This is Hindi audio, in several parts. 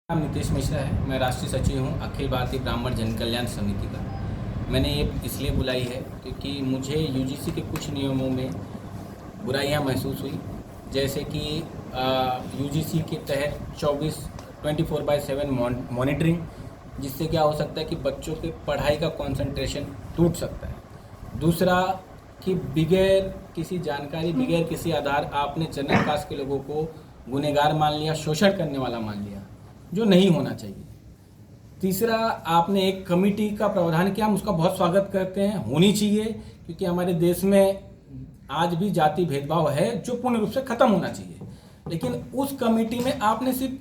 नाम नीतीश मिश्रा है। मैं राष्ट्रीय सचिव हूँ अखिल भारतीय ब्राह्मण जन कल्याण समिति का। मैंने ये इसलिए बुलाई है क्योंकि मुझे यूजीसी के कुछ नियमों में बुराइयां महसूस हुई, जैसे कि यूजीसी के तहत 24/7 मॉनिटरिंग, जिससे क्या हो सकता है कि बच्चों के पढ़ाई का कंसंट्रेशन टूट सकता है। दूसरा कि बगैर किसी जानकारी, बगैर किसी आधार आपने जनरल कास्ट के लोगों को गुनहगार मान लिया, शोषण करने वाला मान लिया, जो नहीं होना चाहिए। तीसरा, आपने एक कमेटी का प्रावधान किया, हम उसका बहुत स्वागत करते हैं, होनी चाहिए, क्योंकि हमारे देश में आज भी जाति भेदभाव है जो पूर्ण रूप से खत्म होना चाहिए। लेकिन उस कमेटी में आपने सिर्फ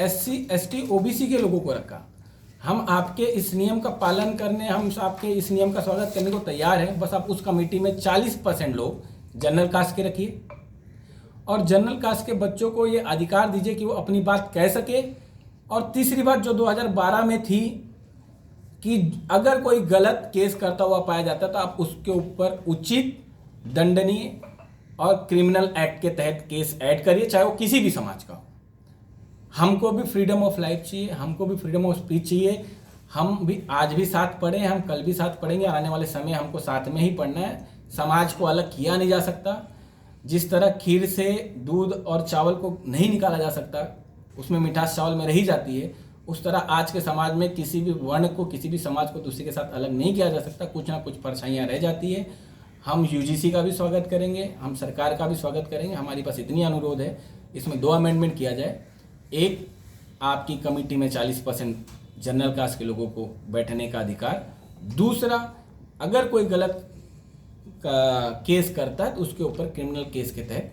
SC ST OBC के लोगों को रखा। हम आपके इस नियम का पालन करने, हम आपके इस नियम का स्वागत करने को तैयार हैं, बस आप उस कमेटी में 40% लोग जनरल कास्ट के रखिए और जनरल कास्ट के बच्चों को ये अधिकार दीजिए कि वो अपनी बात कह सके। और तीसरी बात जो 2012 में थी कि अगर कोई गलत केस करता हुआ पाया जाता तो आप उसके ऊपर उचित, दंडनीय और क्रिमिनल एक्ट के तहत केस ऐड करिए, चाहे वो किसी भी समाज का हो। हमको भी फ्रीडम ऑफ लाइफ चाहिए, हमको भी फ्रीडम ऑफ स्पीच चाहिए। हम भी आज भी साथ पढ़े हैं, हम कल भी साथ पढ़ेंगे, आने वाले समय हमको साथ में ही पढ़ना है। समाज को अलग किया नहीं जा सकता। जिस तरह खीर से दूध और चावल को नहीं निकाला जा सकता, उसमें मिठास चावल में रही जाती है, उस तरह आज के समाज में किसी भी वर्ण को, किसी भी समाज को दूसरे के साथ अलग नहीं किया जा सकता। कुछ ना कुछ परछाइयाँ रह जाती है। हम यूजीसी का भी स्वागत करेंगे, हम सरकार का भी स्वागत करेंगे। हमारी पास इतनी अनुरोध है, इसमें 2 अमेंडमेंट किया जाए। एक, आपकी कमेटी में 40% जनरल कास्ट के लोगों को बैठने का अधिकार। दूसरा, अगर कोई गलत केस करता है तो उसके ऊपर क्रिमिनल केस के तहत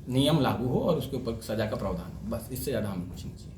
नियम लागू हो और उसके ऊपर सजा का प्रावधान हो। बस इससे ज़्यादा हमें कुछ नहीं चाहिए।